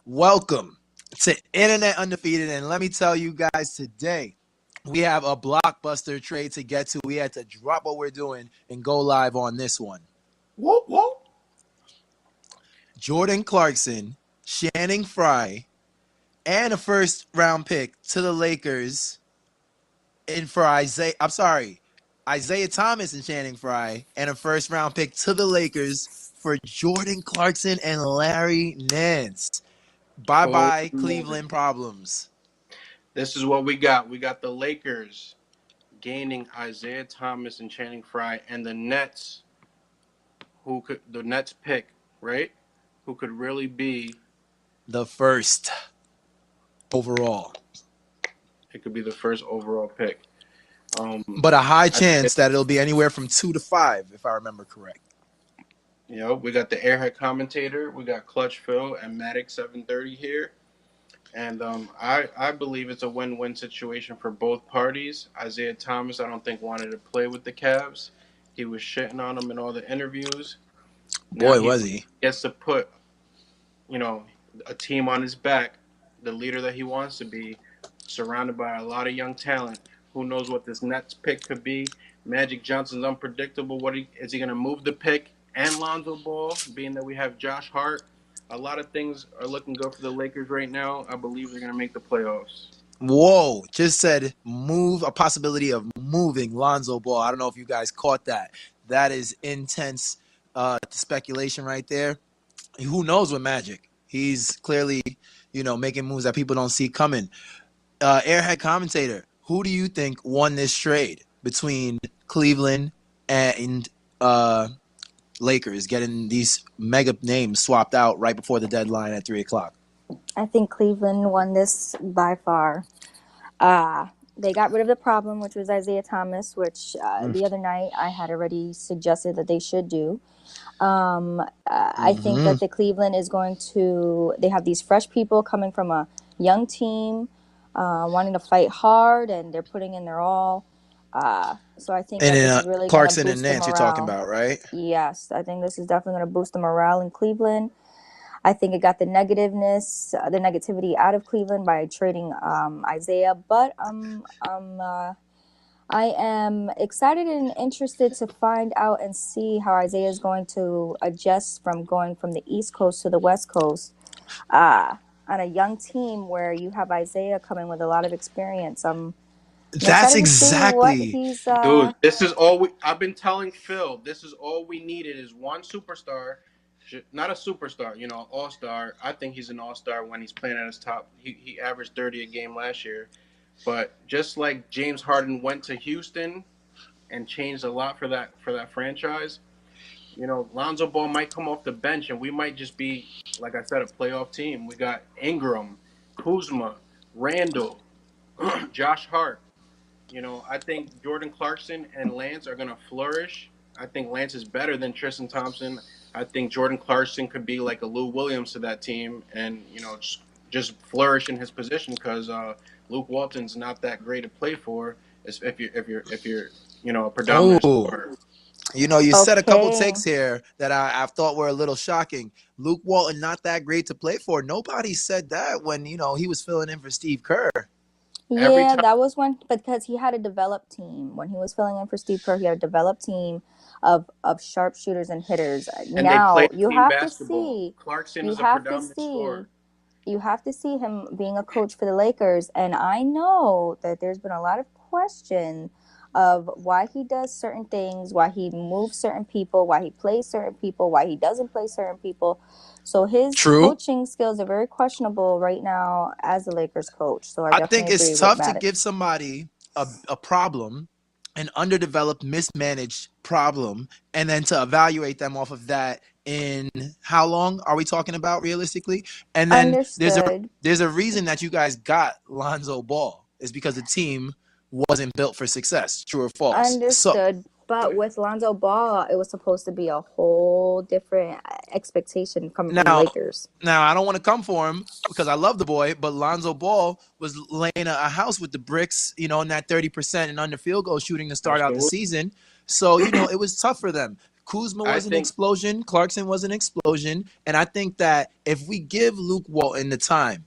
Welcome to Internet Undefeated, and let me tell you guys today, we have a blockbuster trade to get to. We had to drop what we're doing and go live on this one. Whoop, whoop. Jordan Clarkson, Channing Frye, and a first round pick to the Lakers and for Isaiah Thomas and Channing Frye, and a first round pick to the Lakers for Jordan Clarkson and Larry Nance. Bye Oh, bye, Cleveland problems. this is what we got. We got the Lakers gaining Isaiah Thomas and Channing Frye, and the Nets, the Nets pick, right? Who could really be? The first overall. It could be the first overall pick. But a high I think chance that it'll be anywhere from 2 to 5, if I remember correct. we got the Airhead commentator, we got Clutch Phil and Matic 730 here, and I believe it's a win-win situation for both parties. Isaiah Thomas, I don't think wanted to play with the Cavs. He was shitting on them in all the interviews. Now Boy, was he. gets to put, you know, a team on his back, the leader that he wants to be, surrounded by a lot of young talent. Who knows what this Nets pick could be? Magic Johnson's unpredictable. Is he going to move the pick and Lonzo Ball, being that we have Josh Hart? A lot of things are looking good for the Lakers right now. I believe they're going to make the playoffs. Whoa, just said a possibility of moving Lonzo Ball. I don't know if you guys caught that. That is intense speculation right there. Who knows with Magic? He's clearly, making moves that people don't see coming. Airhead commentator, who do you think won this trade between Cleveland and Lakers, getting these mega names swapped out right before the deadline at 3 o'clock? I think Cleveland won this by far. They got rid of the problem, which was Isaiah Thomas, which the other night I had already suggested that they should do. I think that the Cleveland is going to, they have these fresh people coming from a young team, wanting to fight hard, and they're putting in their all. So I think that this is really Clarkson going to boost and Nance the you're morale. talking about, right? Yes, I think this is definitely going to boost the morale in Cleveland. I think it got the negativity out of Cleveland by trading Isaiah. But I am excited and interested to find out and see how Isaiah is going to adjust from going from the East Coast to the West Coast on a young team where you have Isaiah coming with a lot of experience. That's exactly. Dude, this is all I've been telling Phil. This is all we needed is one superstar. Not a superstar, all-star. I think he's an all-star when he's playing at his top. He averaged 30 a game last year. But just like James Harden went to Houston and changed a lot for that franchise, Lonzo Ball might come off the bench and we might just be, like I said, a playoff team. We got Ingram, Kuzma, Randall, Josh Hart. I think Jordan Clarkson and Lance are going to flourish. I think Lance is better than Tristan Thompson. I think Jordan Clarkson could be like a Lou Williams to that team and, just flourish in his position because Luke Walton's not that great to play for if you're a predominant scorer. You said a couple takes here that I thought were a little shocking. Luke Walton not that great to play for. Nobody said that when, he was filling in for Steve Kerr. Yeah, that was when, because he had a developed team. When he was filling in for Steve Kerr, he had a developed team of sharpshooters and hitters. And now you have basketball. to see Clarkson is a predominant scorer. You have to see him being a coach for the Lakers, and I know that there's been a lot of question of why he does certain things, why he moves certain people, why he plays certain people, why he doesn't play certain people. So his coaching skills are very questionable right now as the Lakers coach. So I think it's tough to give somebody a problem, an underdeveloped, mismanaged problem, and then to evaluate them off of that in how long are we talking about realistically? And then there's a reason that you guys got Lonzo Ball is because the team wasn't built for success. True or false? Understood. But with Lonzo Ball, it was supposed to be a whole different expectation coming from the Lakers. Now, I don't want to come for him because I love the boy, but Lonzo Ball was laying a house with the bricks, in that 30% and under field goal shooting to start out the season. So, it was tough for them. Kuzma I was an think explosion. Clarkson was an explosion. And I think that if we give Luke Walton the time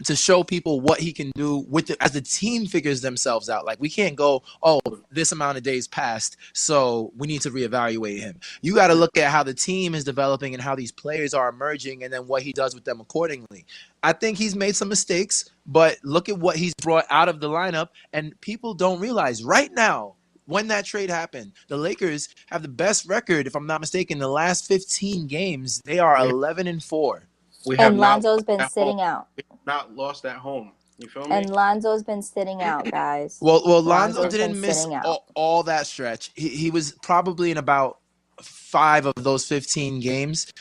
to show people what he can do with as the team figures themselves out. Like we can't go, oh, this amount of days passed, so we need to reevaluate him. You got to look at how the team is developing and how these players are emerging, and then what he does with them accordingly. I think he's made some mistakes, but look at what he's brought out of the lineup, and people don't realize right now. When that trade happened, the Lakers have the best record, if I'm not mistaken, the last 15 games. They are we 11-4. we have And not Lonzo's lost been at home. sitting out. We have not lost at home. You feel me? And Lonzo's been sitting out, guys. Well, Lonzo Lonzo's been didn't miss sitting out. all that stretch. He was probably in about 5 of those 15 games.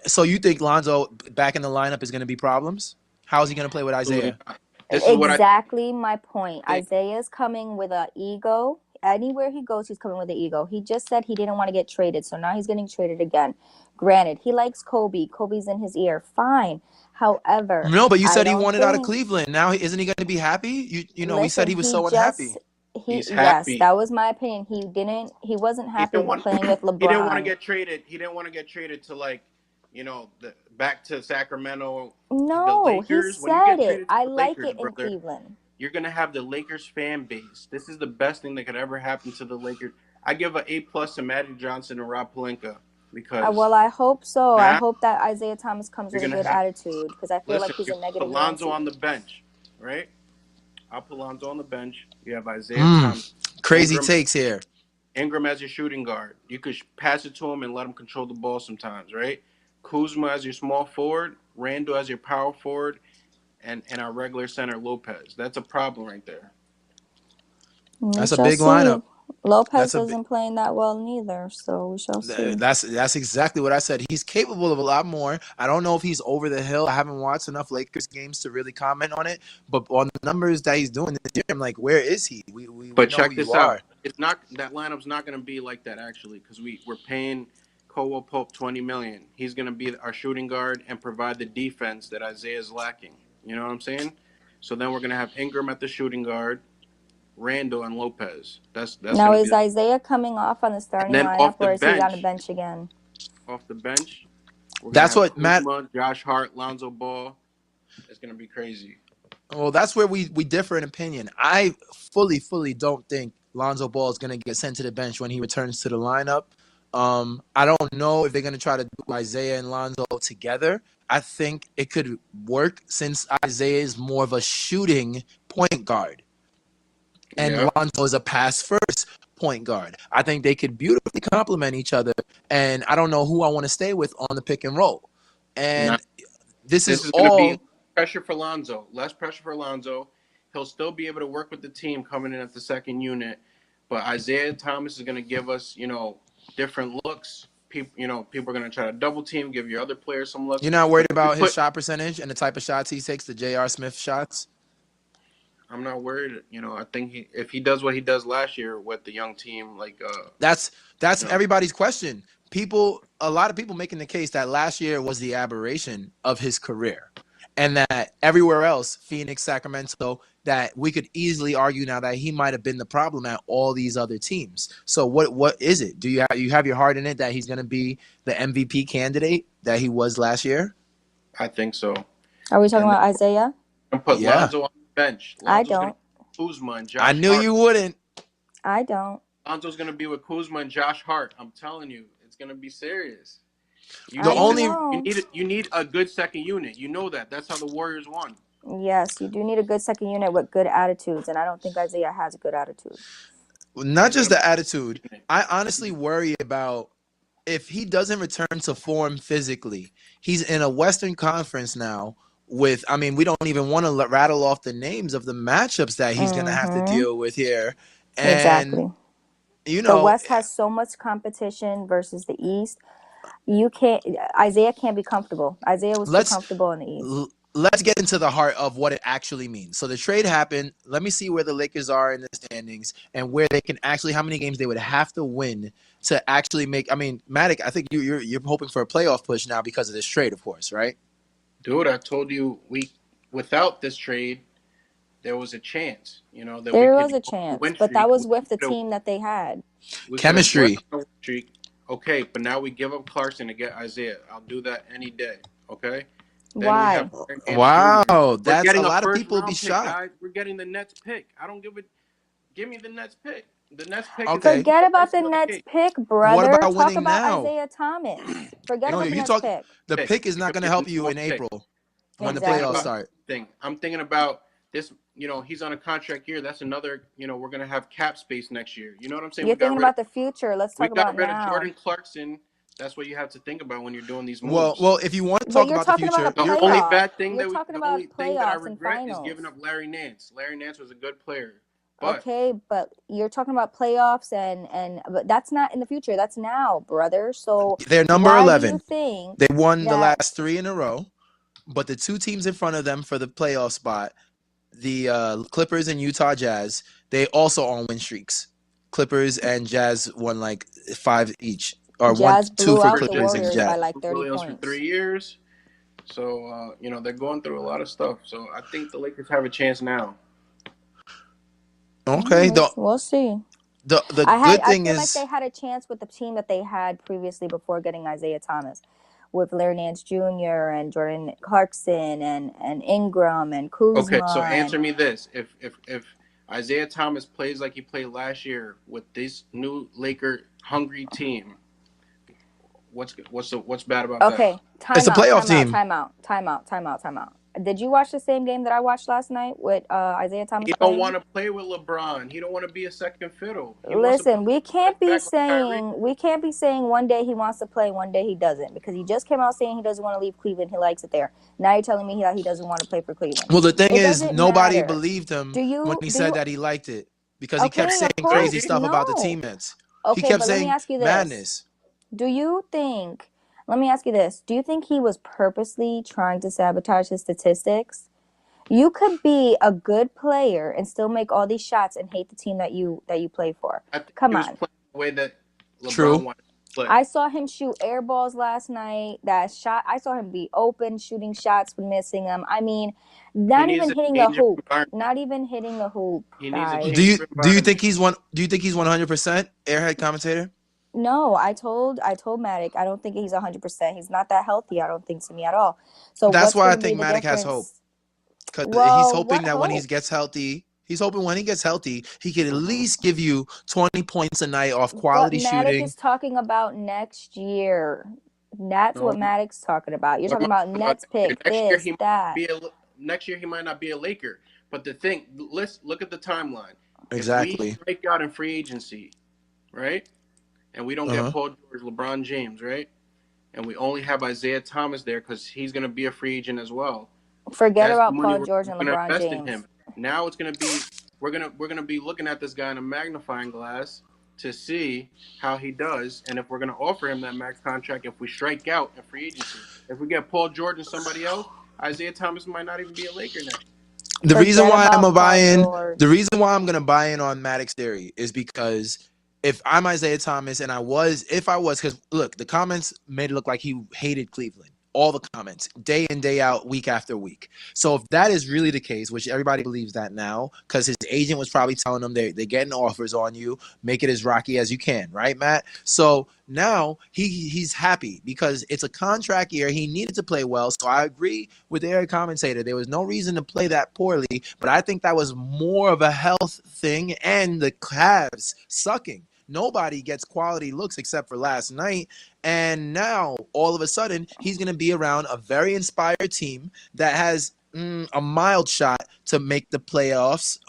So you think Lonzo back in the lineup is going to be problems? How is he going to play with Absolutely Isaiah? not. This is what I Exactly my point. think. Isaiah's coming with an ego. Anywhere he goes, he's coming with an ego. He just said he didn't want to get traded, so now he's getting traded again. Granted, he likes Kobe. Kobe's in his ear. Fine. However, No, but you I said he don't wanted out of think. Cleveland. Now isn't he going to be happy? You know, we said Listen, he was he so unhappy. just He's yes, happy. that was my opinion. He wasn't He happy didn't want. playing with He didn't want to LeBron. get traded. He didn't want to get traded to back to Sacramento. The No, he Lakers. When you said get it. traded to I the like Lakers, it in brother, Cleveland. you're gonna have the Lakers fan base. This is the best thing that could ever happen to the Lakers. I give an A+ to Magic Johnson and Rob Pelinka because Well, I hope so. I now hope that Isaiah Thomas comes you're with a gonna good have. attitude because I feel like Listen, he's you a put negative Lonzo Nancy. on the bench, right? I'll put Lonzo on the bench. You have Isaiah Thomas, Crazy takes here. Ingram as your shooting guard. You could pass it to him and let him control the ball sometimes, right? Kuzma as your small forward, Randall as your power forward, and our regular center Lopez. That's a problem right there. That's a shall big see. lineup. Lopez That's a isn't playing that well neither, so we shall see. That's exactly what I said. He's capable of a lot more. I don't know if he's over the hill. I haven't watched enough Lakers games to really comment on it. But on the numbers that he's doing this year, I'm like, where is he? We But know who check you this are. out. It's not that lineup's not going to be like that actually because we're paying Caldwell Pope $20 million. He's going to be our shooting guard and provide the defense that Isaiah's lacking. You know what I'm saying? So then we're going to have Ingram at the shooting guard, Randall and Lopez. That's Now, going to is be. Isaiah coming off on the And starting then lineup, off the or is he on the bench, bench again? we're going to That's have what Matt. Kuzma, Josh Hart, Lonzo Ball. It's going to be crazy. Well, that's where we differ in opinion. I fully don't think Lonzo Ball is going to get sent to the bench when he returns to the lineup. I don't know if they're going to try to do Isaiah and Lonzo together. I think it could work since Isaiah is more of a shooting point guard and Yeah. Lonzo is a pass first point guard. I think they could beautifully complement each other. And I don't know who I want to stay with on the pick and roll. And Now, this this is is going to be all pressure for Lonzo. Less pressure for Lonzo. He'll still be able to work with the team coming in at the second unit. But Isaiah Thomas is going to give us, different looks. People are going to try to double team, give your other players some looks. You're not worried But about his shot percentage and the type of shots he takes, the J.R. Smith shots? I'm not worried. I think if he does what he does last year with the young team, That's everybody's question. A lot of people making the case that last year was the aberration of his career, and that everywhere else, Phoenix, Sacramento, that we could easily argue now that he might have been the problem at all these other teams. So what is it? Do you have your heart in it that he's going to be the MVP candidate that he was last year? I think so. Are we talking about Isaiah? And put Lonzo on the bench. I don't. Kuzma and Josh I knew Hart. you wouldn't. I don't. Lonzo's going to be with Kuzma and Josh Hart. I'm telling you, it's going to be serious. You need a good second unit. You know that. That's how the Warriors won. Yes, you do need a good second unit with good attitudes, and I don't think Isaiah has a good attitude. Not just the attitude. I honestly worry about if he doesn't return to form physically. He's in a Western Conference now we don't even want to rattle off the names of the matchups that he's going to have to deal with here. And, exactly. The West has so much competition versus the East. Isaiah can't be comfortable. Isaiah was too comfortable in the East. Let's get into the heart of what it actually means. So the trade happened. Let me see where the Lakers are in the standings and where they can actually, how many games they would have to win to actually make. Matic, I think you're hoping for a playoff push now because of this trade, of course, right? Dude, I told you without this trade, there was a chance. That there was a chance, but that was with the team that they had. Chemistry. Okay, but now we give up Clarkson to get Isaiah. I'll do that any day. Okay. Then we have Why? Nance Jr. Wow, We're that's a getting a lot of first people be round pick, shocked. guys. We're getting the Nets pick. I don't give it. Give me the Nets pick. The Nets pick is Okay, Forget the about the icing on the Nets cake. pick, what brother. about Talk winning about now? Isaiah Thomas. Forget No, about the you Nets talk. pick. The Pick. pick is You not could going to be help the you number in one pick. April when the I'm thinking playoffs Exactly. about start. thing. I'm thinking about this. You know, he's on a contract year. That's another. You know, we're gonna have cap space next year. You know what I'm saying? You're thinking about the future. Let's We talk got about rid of now. Jordan Clarkson. That's what you have to think about when you're doing these Well, moves. well, if you want to But talk you're about the talking about a future, The you're only playoff. bad thing You're that talking the about only thing that I playoffs and regret is finals. giving up Larry Nance. Larry Nance was a good player, but Okay, but you're talking about playoffs and but that's not in the future. That's now, brother. So they're number why do you 11. think They won the that last 3 in a row, but the 2 teams in front of them for the playoff spot, the Clippers and Utah Jazz, they also on win streaks. Clippers and Jazz won like 5 each, or Jazz 1-2 blew for out the Clippers Clippers didn't and Warriors Jazz. by get like 30 Williams for points? 3 years, so you know they're going through a lot of stuff. So I think the Lakers have a chance now. Okay, We'll see. the good I thing feel like is they had a chance with the team that they had previously before getting Isaiah Thomas, with Larry Nance Jr. and Jordan Clarkson and Ingram and Okay, so Kuzma and answer me this: if Isaiah Thomas plays like he played last year with this new Laker hungry team, what's bad about that? okay, it's a playoff team. time out. Did you watch the same game that I watched last night with Isaiah Thomas He don't playing? want to play with LeBron. He don't want to be a second fiddle. He wants to Listen, put it back on Kyrie. we can't be saying one day he wants to play, one day he doesn't, because he just came out saying he doesn't want to leave Cleveland. He likes it there. Now you're telling me that he doesn't want to play for Cleveland. Well, the thing It is, doesn't nobody matter. believed him Do when you he do said you that he liked it because he kept okay, saying of Did crazy course. he? stuff about the No. teammates. He Okay, kept but let me saying ask you this. madness. Do you think let me ask you this. Do you think he was purposely trying to sabotage his statistics? You could be a good player and still make all these shots and hate the team that you play for. I think Come he was on. playing the way that True. LeBron wanted to play. I saw him shoot air balls last night. That shot, I saw him be open, shooting shots, but missing them. I mean, He not needs even a hitting the change of hoop. environment. Not even hitting the hoop, He needs a Do guys. change you of do you environment. think he's one? Do you think he's 100% airhead commentator? No, I told Matic, I don't think he's 100%. He's not that healthy. I don't think to me at all. So That's what's why I going to be think the Matic has hope difference? because he's Well, hoping what that when he hope? gets healthy, he's hoping when he gets healthy, he can at least give you 20 points a night off But quality Matic shooting. is talking about next year. That's No, what Madic's talking about. You're I'm talking not about talking about Nets next year. pick, this, that. Next year he might not be a Laker. But the thing, let's look at the timeline. If we Exactly. strike out in free agency, right, and we don't get Uh-huh. Paul George, LeBron James, right, and we only have Isaiah Thomas there because he's going to be a free agent as well. Forget That's the about money Paul we're George and going to LeBron invest in James. him. Now it's going to be we're gonna be looking at this guy in a magnifying glass to see how he does, and if we're going to offer him that max contract, if we strike out in free agency, if we get Paul George and somebody else, Isaiah Thomas might not even be a Laker next. The reason Forget why I'm about a Paul buy-in, George. the reason why I'm gonna buy in on Maddox theory is because if I'm Isaiah Thomas and if I was, because look, the comments made it look like he hated Cleveland. All the comments, day in, day out, week after week. So if that is really the case, which everybody believes that now, because his agent was probably telling him they're getting offers on you, make it as rocky as you can, right, Matt? So now he's happy because it's a contract year. He needed to play well. So I agree with the area commentator. There was no reason to play that poorly, but I think that was more of a health thing and the Cavs sucking. Nobody gets quality looks except for last night. And now, all of a sudden, he's going to be around a very inspired team that has a mild shot to make the playoffs.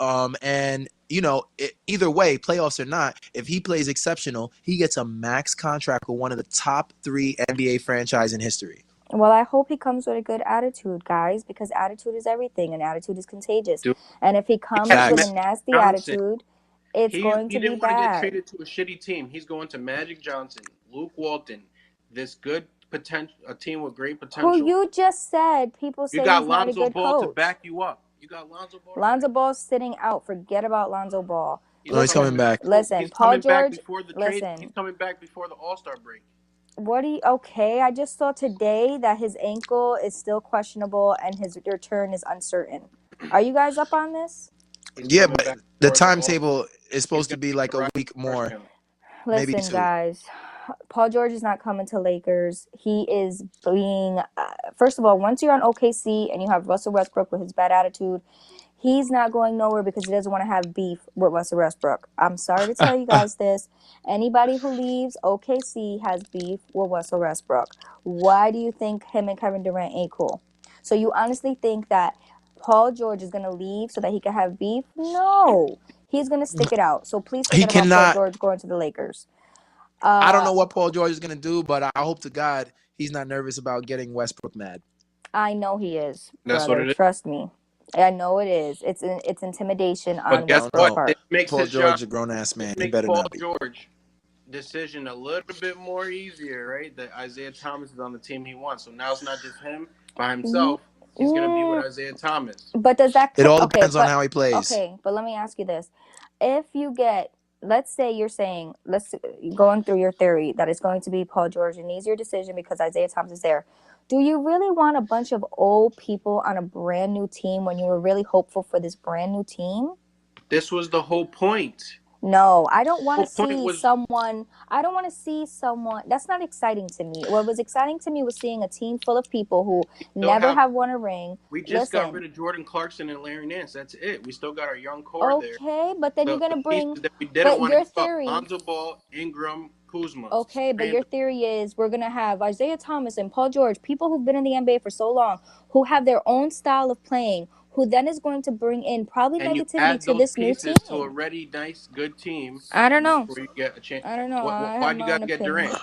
And, either way, playoffs or not, if he plays exceptional, he gets a max contract with one of the top 3 NBA franchise in history. Well, I hope he comes with a good attitude, guys, because attitude is everything and attitude is contagious. Dude, And if he he comes has with a Facts. Magic nasty Johnson. attitude, it's He going to be didn't want to get bad. traded to a shitty team. He's going to Magic Johnson, Luke Walton, this good potential, a team with great potential. Who you just said, people say You got he's not a Lonzo good Ball to coach. back you up. You got Lonzo Ball. Lonzo Ball's sitting out. Forget about Lonzo Ball. He's coming back. Listen, He's Paul coming back George. before the trade. Listen, He's coming back before the All-Star break. okay, I just saw today that his ankle is still questionable and his return is uncertain. Are you guys up on this? Yeah, but the timetable is supposed to be like a week more. Maybe Listen, 2. guys, Paul George is not coming to Lakers. He is being, first of all, once you're on OKC and you have Russell Westbrook with his bad attitude, he's not going nowhere because he doesn't want to have beef with Russell Westbrook. I'm sorry to tell you guys this. Anybody who leaves OKC has beef with Russell Westbrook. Why do you think him and Kevin Durant ain't cool? So you honestly think that Paul George is going to leave so that he can have beef? No. He's going to stick it out. So please He forget about Paul cannot. George going to the Lakers. I don't know what Paul George is gonna do, but I hope to God he's not nervous about getting Westbrook mad. I know he is, That's brother. what it is. Trust me. I know it is. It's intimidation But on guess No, Westbrook's what? no. part. This makes Paul his George job. is a grown ass man. He Makes better Paul not be. George decision a little bit more easier, right? That Isaiah Thomas is on the team he wants. So now it's not just him by himself. He's gonna be with Isaiah Thomas. But does that It all okay? depends on But how he plays. okay, but let me ask you this: if you get, let's say you're saying, let's going through your theory that it's going to be Paul George, and easier decision because Isaiah Thomas is there. Do you really want a bunch of old people on a brand new team when you were really hopeful for this brand new team? This was the whole point. No, I don't want to The whole point see was someone. I don't want to see someone. That's not exciting to me. What was exciting to me was seeing a team full of people who still never have. have won a ring. We just got Listen, rid of Jordan Clarkson and Larry Nance. That's it. We still got our young core there. okay, but then you're The gonna bring. pieces that we didn't But want to your give up: theory. Lonzo Ball, Ingram, Kuzma. Okay, but your theory is we're gonna have Isaiah Thomas and Paul George, people who've been in the NBA for so long, who have their own style of playing, who then is going to bring in probably And you negativity add to those this new pieces to a team. ready, nice, good team, I don't and that's know. where you get a chance. I don't know. I Why have do you my guys own get opinion. Durant?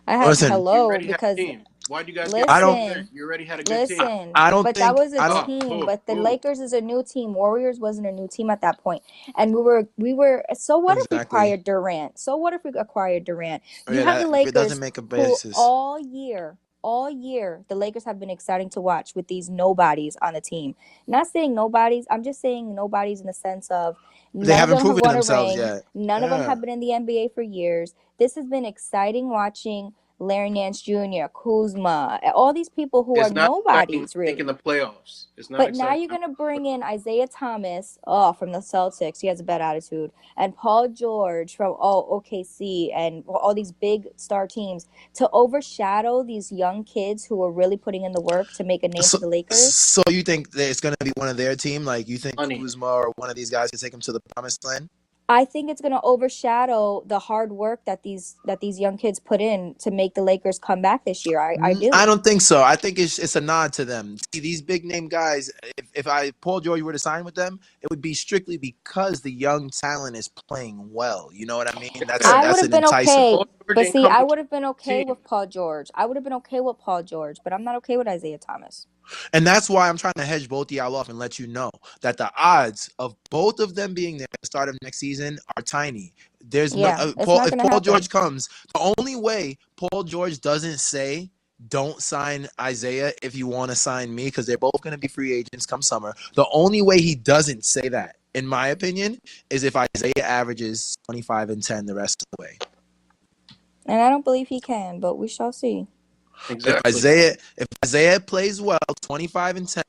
I have Listen, You hello already had a because team. Why do you guys get I listen, don't. Durant? You already had a good team. listen. I don't But that think. was a I don't. team. Who? But the Who? Lakers is a new team. Warriors wasn't a new team at that point. And we were. So what if we Exactly. acquired Durant? So what if we acquired Durant? Oh, You yeah, have the that it doesn't Lakers make a who basis. all year, the Lakers have been exciting to watch with these nobodies on the team. Not saying nobodies. I'm just saying nobodies in the sense of They none of haven't them have proven won a themselves ring. yet. None of them Yeah. have been in the NBA for years. This has been exciting watching Larry Nance Jr., Kuzma, all these people who are It's not exciting nobodies, making really. the playoffs. It's not But now exciting. you're going to bring in Isaiah Thomas, from the Celtics. He has a bad attitude. And Paul George from, OKC and all these big star teams to overshadow these young kids who are really putting in the work to make a name So, for the Lakers. so you think that it's gonna be one of their team? Like you think Money. Kuzma or one of these guys can take them to the promised land? I think it's going to overshadow the hard work that these young kids put in to make the Lakers come back this year. I I do. don't think so. I think it's a nod to them. See, these big name guys, if Paul George were to sign with them, it would be strictly because the young talent is playing well. You know what I mean? I would That's have an been enticing. okay, Paul George but ain't see, I coming to would have been the okay team. with Paul George. I would have been okay with Paul George, but I'm not okay with Isaiah Thomas. And that's why I'm trying to hedge both of y'all off and let you know that the odds of both of them being there at the start of next season are tiny. There's no Yeah, it's Paul. not If going to Paul happen. George comes, the only way Paul George doesn't say don't sign Isaiah if you want to sign me because they're both going to be free agents come summer. The only way he doesn't say that, in my opinion, is if Isaiah averages 25 and 10 the rest of the way. And I don't believe he can, but we shall see. Exactly. If Isaiah plays well, 25 and 10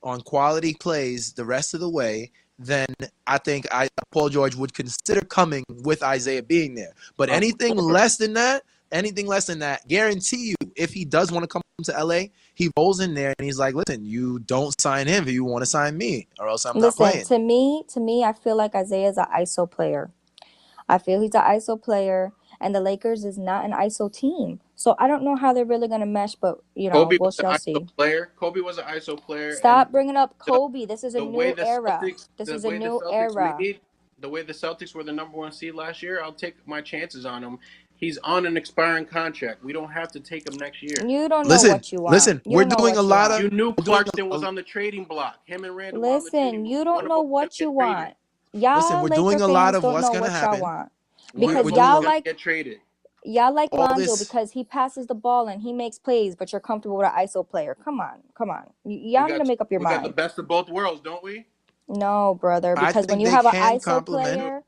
on quality plays the rest of the way, then I think Paul George would consider coming with Isaiah being there. But Of anything course. less than that, guarantee you, if he does want to come to LA, he rolls in there and he's like, listen, you don't sign him if you want to sign me, or else I'm not Listen, playing. to me, I feel like Isaiah's an ISO player. I feel he's an ISO player, and the Lakers is not an ISO team. So I don't know how they're really going to mesh, but, Kobe we was an shall ISO see. player. Kobe was an ISO player, and Stop bringing up the Kobe. This is a the way new the era. Celtics This the is a way the new Celtics era. made the way the Celtics were the number one seed last year, I'll take my chances on him. He's on an expiring contract. We don't have to take him next year. You don't know Listen, what you want. listen, You we're don't know doing a what you lot want. of You knew we're doing Clarkson was on the trading block. Him and Randall were on the Listen, trading block. you One don't of them know was going what to you get traded. want. Y'all we're Laker doing a lot fans of don't what's know gonna what y'all happen. want. One Because of them We're was y'all doing going to like get traded. all Lonzo this. because he passes the ball and he makes plays, but you're comfortable with an ISO player. Come on. Y'all need to make up your We got the mind. best of both worlds, don't we? No, brother, I because when think you they have an can ISO complement. player,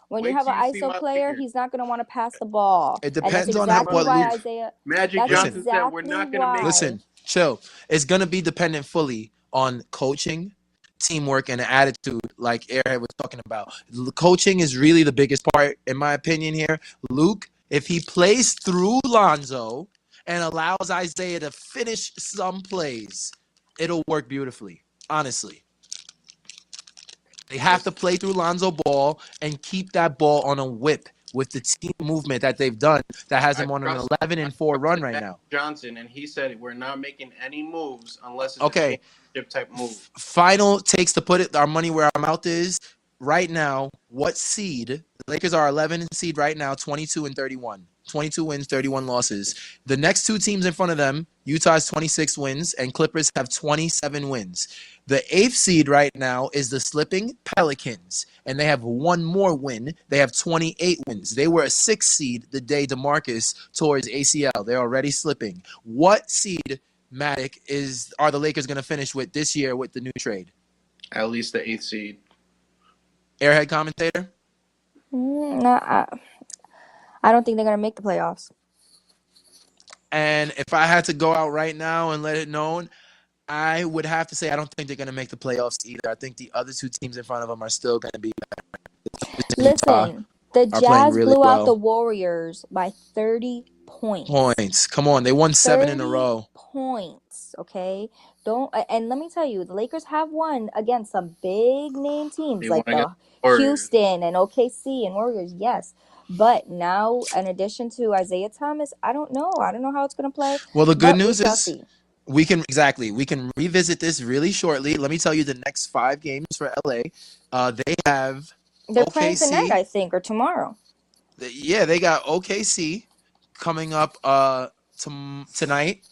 Wait till you see my Lakers. he's not going to want to pass the ball. It And that's depends You on see exactly my what why Luke. Lakers. Isaiah Magic that's Listen, Johnson said we're exactly not going to make it. why. listen, chill. It's gonna be dependent fully on coaching, teamwork, and attitude, like Airhead was talking about. Coaching is really the biggest part, in my opinion. Here, Luke if he plays through Lonzo and allows Isaiah to finish some plays, it'll work beautifully. Honestly. They have to play through Lonzo Ball and keep that ball on a whip with the team movement that they've done that has them on an 11-4 run right now. Johnson, and he said we're not making any moves unless it's a Okay. championship type move. Final takes to put our money where our mouth is. Right now, what seed? The Lakers are 11 seed right now, 22-31. 22 wins, 31 losses. The next two teams in front of them, Utah has 26 wins, and Clippers have 27 wins. The 8th seed right now is the slipping Pelicans, and they have one more win. They have 28 wins. They were a 6th seed the day DeMarcus tore his ACL. They're already slipping. What seed, Matic, are the Lakers going to finish with this year with the new trade? At least the 8th seed. Airhead commentator? No, I don't think they're going to make the playoffs. And if I had to go out right now and let it known, I would have to say I don't think they're going to make the playoffs either. I think the other two teams in front of them are still going to be better. Listen, the Jazz really blew out the well. Warriors by 30 points. Come on. They won 7 in a row. Points, okay? And let me tell you, the Lakers have won against some big name teams like the Houston and OKC and Warriors, yes. But now, in addition to Isaiah Thomas, I don't know how it's going to play. Well, the good news we shall is see. we can revisit this really shortly. Let me tell you the next 5 games for LA. They have They're OKC, playing tonight, I think, or tomorrow. Yeah, they got OKC coming up tonight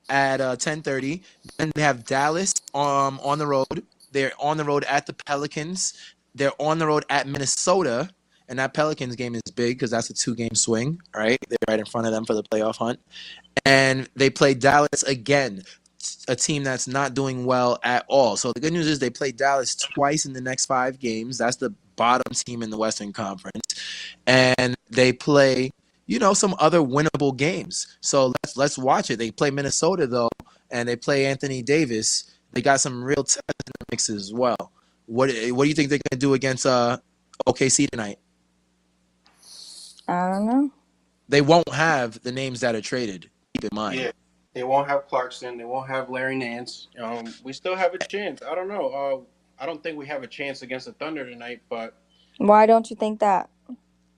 at 10:30. Then they have Dallas on the road. They're on the road at the Pelicans. They're on the road at Minnesota. And that Pelicans game is big because that's a 2-game swing, right? They're right in front of them for the playoff hunt. And they play Dallas again, a team that's not doing well at all. So the good news is they play Dallas twice in the next 5 games. That's the bottom team in the Western Conference. And they play, some other winnable games. So let's watch it. They play Minnesota, though, and they play Anthony Davis. They got some real tests in the mix as well. What do you think they're going to do against OKC tonight? I don't know. They won't have the names that are traded. Keep in mind. Yeah, they won't have Clarkson. They won't have Larry Nance. We still have a chance. I don't know. I don't think we have a chance against the Thunder tonight, but why don't you think that?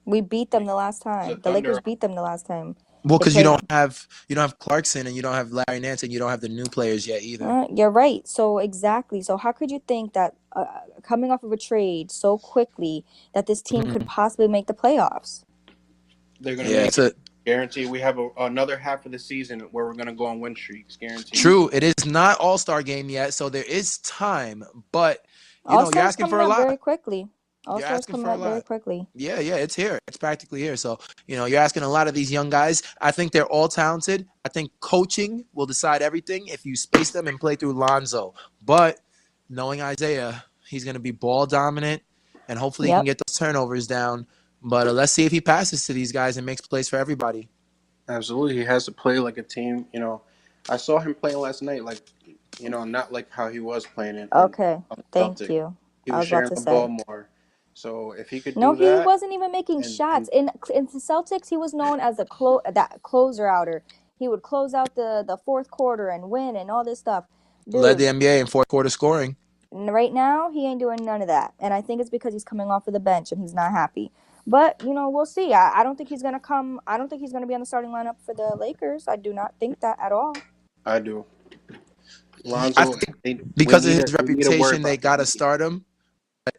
We beat them the last time. The Lakers beat them the last time. Well, because you don't have Clarkson and you don't have Larry Nance and you don't have the new players yet either. You're right. So exactly. So how could you think that coming off of a trade so quickly that this team could possibly make the playoffs? They're going to make it. Guarantee we have another half of the season where we're going to go on win streaks. Guaranteed. True. It is not All-Star game yet, so there is time. But, you're asking for a lot. Very quickly. All-Stars coming up very quickly. Yeah, it's here. It's practically here. So, you're asking a lot of these young guys. I think they're all talented. I think coaching will decide everything if you space them and play through Lonzo. But knowing Isaiah, he's going to be ball dominant, and hopefully he can get those turnovers down. But let's see if he passes to these guys and makes plays for everybody. Absolutely. He has to play like a team. I saw him playing last night, not like how he was playing it. Okay, thank you. He was sharing the ball more. So if he could do that. No, he wasn't even making shots. In the Celtics, he was known as that closer outer. He would close out the fourth quarter and win and all this stuff. Dude, led the NBA in fourth quarter scoring. Right now, he ain't doing none of that. And I think it's because he's coming off of the bench and he's not happy. But, we'll see. I don't think he's going to come. I don't think he's going to be on the starting lineup for the Lakers. I do not think that at all. I do. Lonzo, because of his reputation, they got to start him. But,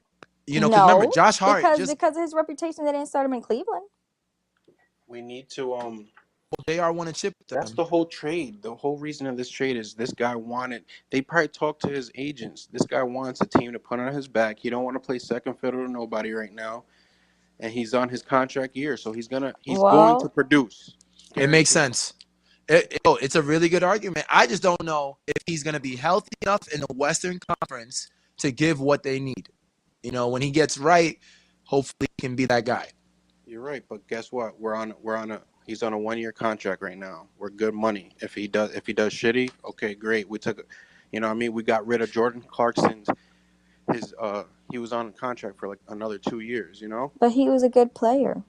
remember, Josh Hart. Because of his reputation, they didn't start him in Cleveland. We need to. Well, they are one to chip them. That's the whole trade. The whole reason of this trade is this guy wanted. They probably talked to his agents. This guy wants a team to put on his back. He don't want to play second fiddle to nobody right now. And he's on his contract year, so he's going to produce. It makes sense. It's a really good argument. I just don't know if he's going to be healthy enough in the Western Conference to give what they need. When he gets right, hopefully he can be that guy. You're right, but guess what? He's on a 1-year contract right now. We're good money. If he does shitty, okay, great. We took, we got rid of Jordan Clarkson's. He was on a contract for like another 2 years, But he was a good player.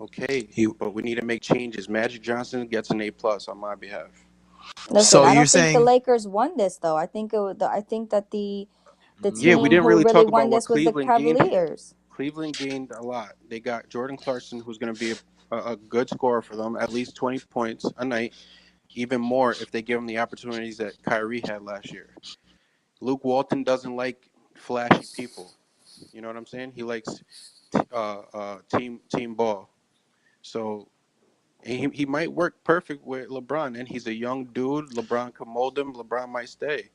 Okay, He. but we need to make changes. Magic Johnson gets an A+ on my behalf. Listen, So I you're don't think the saying, Lakers won this though. I think I think that the Yeah, we team didn't who really really talk won about what this was the Cleveland gained here. Cavaliers. Cleveland gained a lot. They got Jordan Clarkson, who's going to be a good scorer for them, at least 20 points a night, even more if they give him the opportunities that Kyrie had last year. Luke Walton doesn't like flashy people. You know what I'm saying? He likes team ball. So he might work perfect with LeBron, and he's a young dude. LeBron can mold him. LeBron might stay.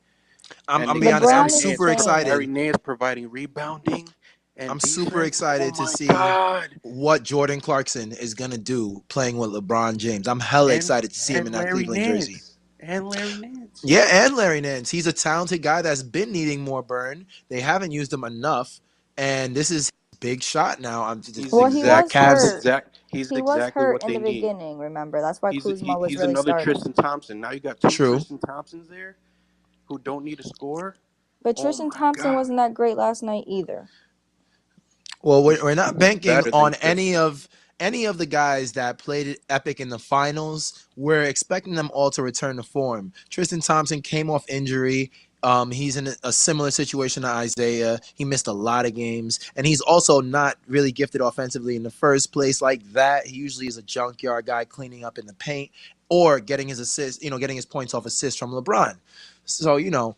And I'm they be got honest, I'm LeBron is super staying. Larry excited. Nance providing rebounding and I'm super defense. Oh excited to my see God! what Jordan Clarkson is gonna do playing with LeBron James. I'm hella And excited to see him in that Larry Cleveland jersey. Nance and Larry Nance. Yeah, and Larry Nance. He's a talented guy that's been needing more burn. They haven't used him enough, and this is his big shot now. He's Well, he That was exact. He's Cavs. hurt. exact. He's He was exactly hurt what in they the need. beginning, remember? That's why Kuzma was He's really another starting. Tristan Thompson. Now you got two True. Tristan Thompsons there who don't need to score. But Oh Tristan my Thompson God! wasn't that great last night either. Well, we're not banking Better than on Tristan. any of the guys that played it epic in the finals. We're expecting them all to return to form. Tristan Thompson came off injury. He's in a similar situation to Isaiah. He missed a lot of games, and he's also not really gifted offensively in the first place like that. He usually is a junkyard guy cleaning up in the paint or getting his assists, getting his points off assists from LeBron. So,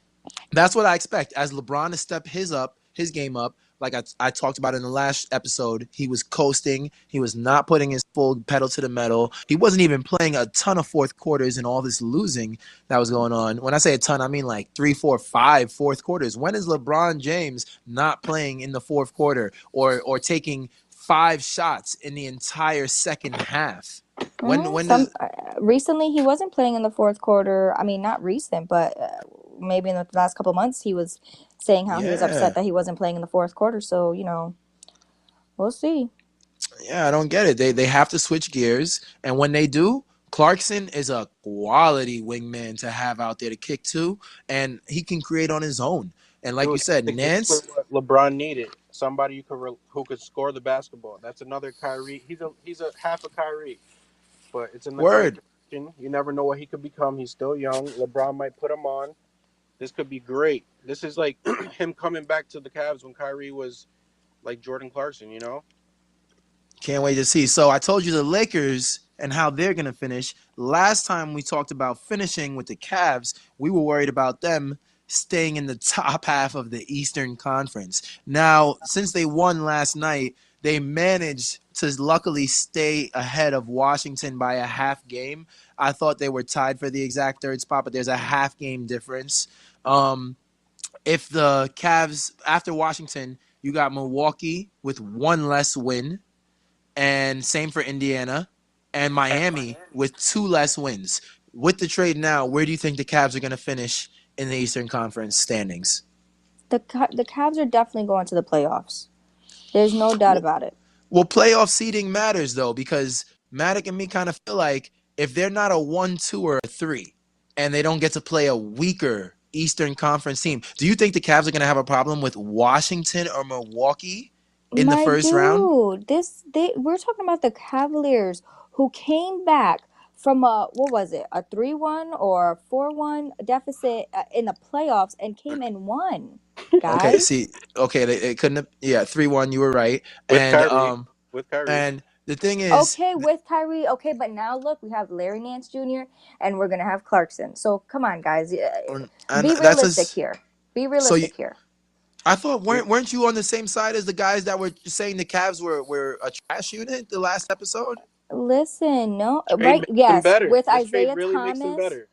that's what I expect. As LeBron to step his game up, like I talked about in the last episode, he was coasting. He was not putting his full pedal to the metal. He wasn't even playing a ton of fourth quarters in all this losing that was going on. When I say a ton, I mean like 3, 4, 5 fourth quarters. When is LeBron James not playing in the fourth quarter or taking 5 shots in the entire second half? When Some does recently he wasn't playing in the fourth quarter. I mean, not recent, but maybe in the last couple of months he was saying how he was upset yeah. that he wasn't playing in the fourth quarter. So we'll see. Yeah, I don't get it. They have to switch gears, and when they do, Clarkson is a quality wingman to have out there to kick to, and he can create on his own. And like you Dude, said, exactly Nance, what LeBron needed. Somebody who could score the basketball. That's another Kyrie. He's a half a Kyrie, but it's in the right word. direction. You never know what he could become. He's still young. LeBron might put him on. This could be great. This is like him coming back to the Cavs when Kyrie was like Jordan Clarkson. Can't wait to see. So I told you the Lakers and how they're gonna finish. Last time we talked about finishing with the Cavs, we were worried about them staying in the top half of the Eastern Conference. Now, since they won last night, they managed to luckily stay ahead of Washington by a half game. I thought they were tied for the exact third spot, but there's a half game difference. Um, if the Cavs after Washington, you got Milwaukee with one less win, and same for Indiana and Miami with 2 less wins. With the trade now, where do you think the Cavs are going to finish in the Eastern Conference standings? The Cavs are definitely going to the playoffs. There's no doubt Well, about it. well, playoff seeding matters though, because Matic and me kind of feel like if they're not a 1, 2, or a 3, and they don't get to play a weaker Eastern Conference team, do you think the Cavs are going to have a problem with Washington or Milwaukee in the My first round? dude, we're talking about the Cavaliers who came back from a what was it, a 3-1 or 4-1 deficit in the playoffs and came and won, Okay, guys. see, okay, they couldn't have, yeah, 3-1, you were right. With And Kyrie, with Kyrie. and the thing is, Okay, with Kyrie. Okay, but now look, we have Larry Nance Jr. and we're gonna have Clarkson. So come on, guys, and be that's realistic here. Be so you, realistic here. I thought We, weren't you on the same side as the guys that were saying the Cavs were a trash unit the last episode? Listen, no, trade right? makes them Yes, better. with This trade Isaiah really makes them Thomas, better.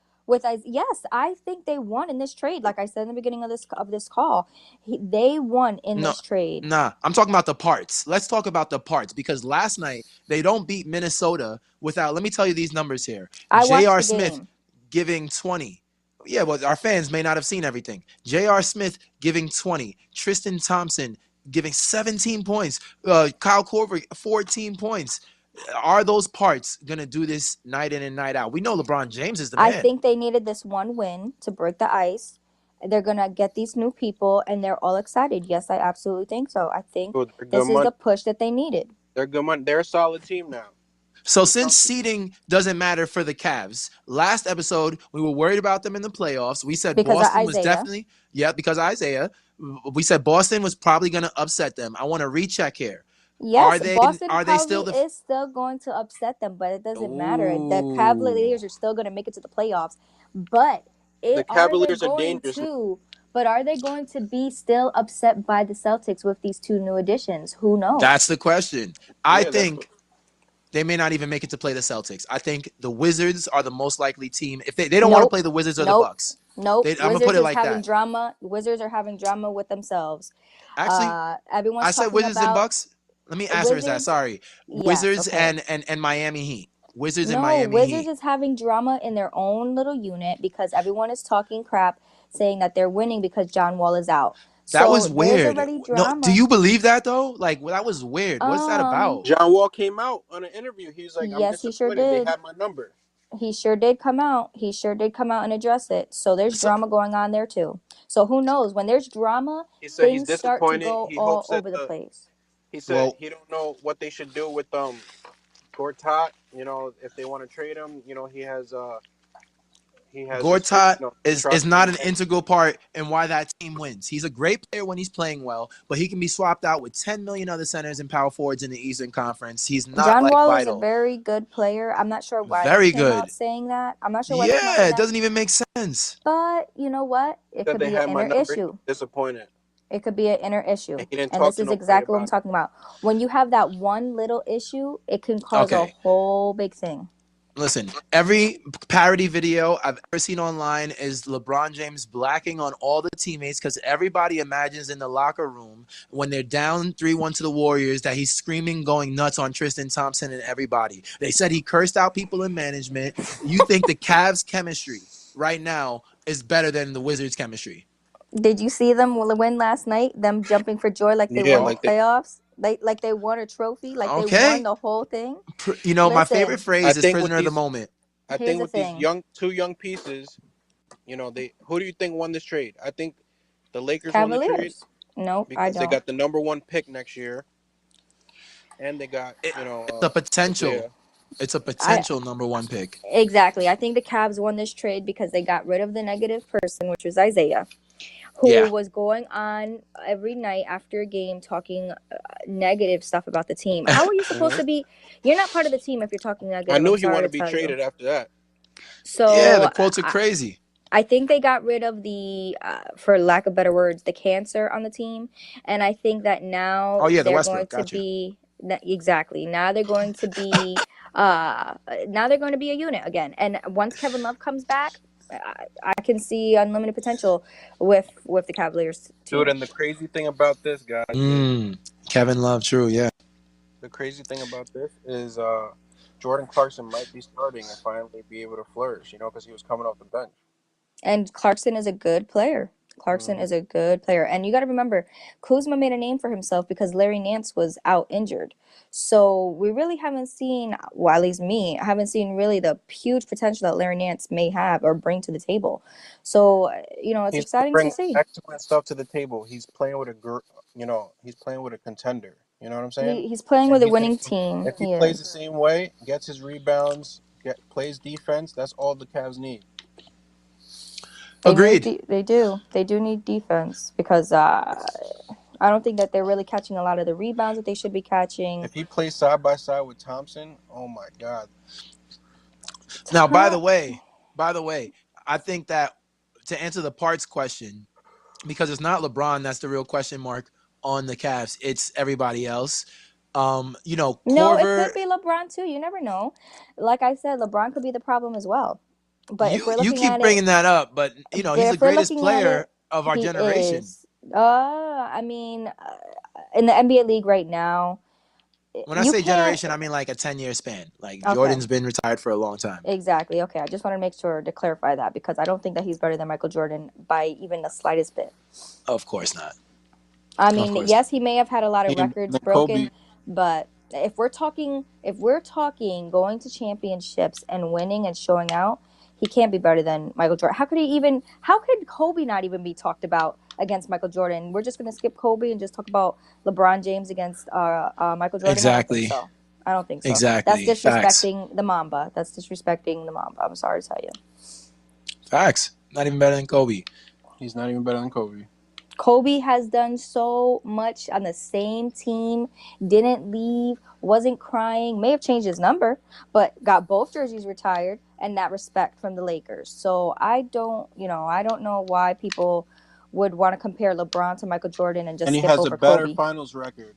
yes, I think they won in this trade. Like I said in the beginning of this call, they won in No, this trade. nah. I'm talking about the parts. Let's talk about the parts because last night they don't beat Minnesota without. Let me tell you these numbers here. I watched J.R. the Smith game. giving 20. Yeah, well, our fans may not have seen everything. J.R. Smith giving 20. Tristan Thompson giving 17 points. Kyle Korver 14 points. Are those parts gonna do this night in and night out? We know LeBron James is the I man. think they needed this one win to break the ice. They're gonna get these new people, and they're all excited. Yes, I absolutely think so. I think Oh, they're good this is money. the push that they needed. They're good money. They're a solid team now. So since seeding doesn't matter for the Cavs, last episode we were worried about them in the playoffs. We said Because of Boston was Isaiah. definitely because of Isaiah. We said Boston was probably going to upset them. I want to recheck here. Yes, They Boston are they still probably the is still going to upset them, but it doesn't matter. The Ooh. Cavaliers are still going to make it to the playoffs. But The are they Cavaliers are going dangerous. to? But are they going to be still upset by the Celtics with these two new additions? Who knows? That's the question. I Yeah, think they may not even make it to play the Celtics. I think the Wizards are the most likely team. If they don't want to play the Wizards or the Bucks. Nope. I'm going to Wizards put it is like having that. drama. Wizards are having drama with themselves. Actually, Everyone's I said talking Wizards and about Bucks. Let me answer that. Sorry. Yes, Wizards okay. and Miami Heat. Wizards and No, Miami Wizards Heat. is having drama in their own little unit because everyone is talking crap, saying that they're winning because John Wall is out. That was So there's weird. already No, do drama. you believe that though? Like, that was weird. What's that about? John Wall came out on an interview. He was like, "I'm Yes, he sure disappointed. They did. had my number." He sure did come out. He sure did come out and address it. So there's drama going on there too. So who knows? When there's drama, He said he's things start to disappointed. go He all hopes that over the place. he said he don't know what they should do with Gortat. You know, if they want to trade him, you know, he has Gortat is trust not an integral part in why that team wins. He's a great player when he's playing well, but he can be swapped out with 10 million other centers and power forwards in the Eastern Conference. He's not John Wall is a vital. very good player. I'm not sure why Very they came good. out saying that. I'm not sure why they came out saying it that. doesn't even make sense. But you know what? It could be an inner issue. Disappointed. It could be an inner issue. And this is exactly what I'm talking about. When you have that one little issue, it can cause a whole big thing. Listen, every parody video I've ever seen online is LeBron James blacking on all the teammates because everybody imagines in the locker room when they're down 3-1 to the Warriors that he's screaming, going nuts on Tristan Thompson and everybody. They said he cursed out people in management. You think the Cavs' chemistry right now is better than the Wizards' chemistry? Did you see them win last night? Them jumping for joy like they won the playoffs? Like they won a trophy? Like they won the whole thing? You know, my favorite phrase is prisoner of the moment. I think with these two young pieces, you know, who do you think won this trade? I think the Lakers Cavaliers. won the trade. No, because they got the number 1 pick next year. And they got, the potential. It's a potential number 1 pick. Exactly. I think the Cavs won this trade because they got rid of the negative person, which was Isaiah, who was going on every night after a game talking negative stuff about the team. How are you supposed to be? You're not part of the team if you're talking negative. I knew he wanted to be traded after that. So the quotes are crazy. I think they got rid of the, for lack of better words, the cancer on the team, and I think that now the they're Westbrook. going to be exactly. Now they're going to be a unit again. And once Kevin Love comes back, I can see unlimited potential with the Cavaliers team. Dude, and the crazy thing about this, guys, Kevin Love, true, yeah. The crazy thing about this is Jordan Clarkson might be starting and finally be able to flourish, you know, because he was coming off the bench. And Clarkson is a good player. Is a good player. And you got to remember, Kuzma made a name for himself because Larry Nance was out injured. So we really haven't seen, well, at least me, I haven't seen really the huge potential that Larry Nance may have or bring to the table. So, you know, it's exciting to see. Excellent stuff to the table. He's playing with he's playing with a contender. You know what I'm saying? He's playing with a winning team. If he plays the same way, gets his rebounds, plays defense, that's all the Cavs need. Agreed. They do need defense because I don't think that they're really catching a lot of the rebounds that they should be catching. If he plays side by side with Thompson, oh my God. Now, by the way, I think that to answer the parts question, because it's not LeBron that's the real question mark on the Cavs, it's everybody else. Korver, no, it could be LeBron too. You never know. Like I said, LeBron could be the problem as well. But if we're looking you keep bringing that up, but he's the greatest player of our generation. I mean, in the NBA league right now. When I say generation, I mean like a 10-year span. Like Jordan's been retired for a long time. Exactly. Okay, I just want to make sure to clarify that because I don't think that he's better than Michael Jordan by even the slightest bit. Of course not. I mean, yes, he may have had a lot of records broken, but if we're talking going to championships and winning and showing out, He can't be better than Michael Jordan. How could Kobe not even be talked about against Michael Jordan? We're just going to skip Kobe and just talk about LeBron James against Michael Jordan? I don't think Exactly. so. I don't think so. That's Exactly. Facts. disrespecting the Mamba. That's disrespecting the Mamba. I'm sorry to tell you. Facts. Not even better than Kobe. He's not even better than Kobe. Kobe has done so much on the same team, didn't leave, wasn't crying, may have changed his number, but got both jerseys retired and that respect from the Lakers. So I don't know why people would want to compare LeBron to Michael Jordan and just And he skip has a over better Kobe. finals record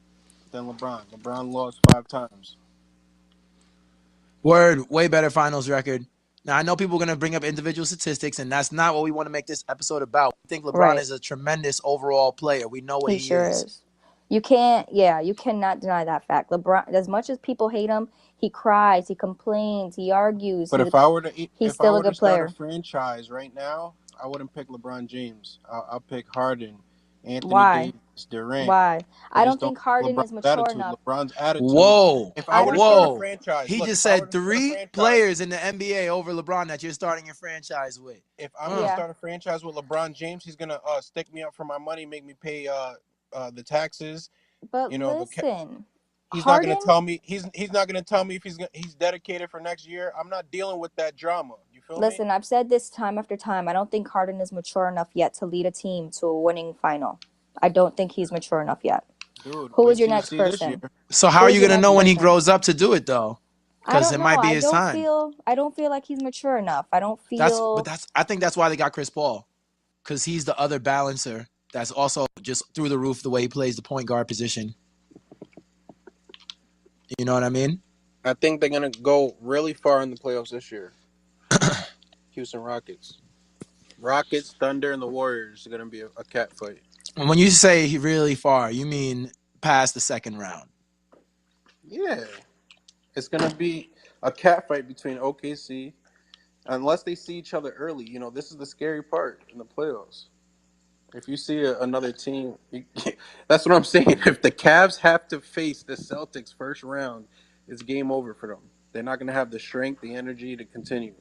than LeBron. LeBron lost 5 times. Word, way better finals record. Now, I know people are going to bring up individual statistics, and that's not what we want to make this episode about. We think LeBron Right. is a tremendous overall player. We know what He he sure is. You cannot deny that fact. LeBron, as much as people hate him, he cries, he complains, he argues. But if I were to he's still a good start player. a franchise right now, I wouldn't pick LeBron James. I'll pick Harden, Anthony Why? Davis, Durant. Why? I don't just think Harden LeBron's is mature attitude. enough. LeBron's attitude. Whoa. If I were to start a franchise, He look, just if I were said to start a 3 franchise- players in the NBA over LeBron that you're starting your franchise with. If I'm going to start a franchise with LeBron James, he's going to stick me up for my money, make me pay the taxes. But listen, he's Harden, not going to tell me. He's not going to tell me if he's dedicated for next year. I'm not dealing with that drama. You feel me? Listen, I've said this time after time. I don't think Harden is mature enough yet to lead a team to a winning final. I don't think he's mature enough yet. Dude, who is your next person? So how are you going to know when he grows up to do it, though? Because it might be his time. I don't feel like he's mature enough. I think that's why they got Chris Paul, because he's the other balancer. That's also just through the roof the way he plays the point guard position. You know what I mean? I think they're going to go really far in the playoffs this year. Houston Rockets. Rockets, Thunder, and the Warriors are going to be a cat fight. When you say really far, you mean past the second round? Yeah. It's going to be a cat fight between OKC, unless they see each other early. You know, this is the scary part in the playoffs. If you see another team, that's what I'm saying. If the Cavs have to face the Celtics first round, it's game over for them. They're not going to have the strength, the energy to continue.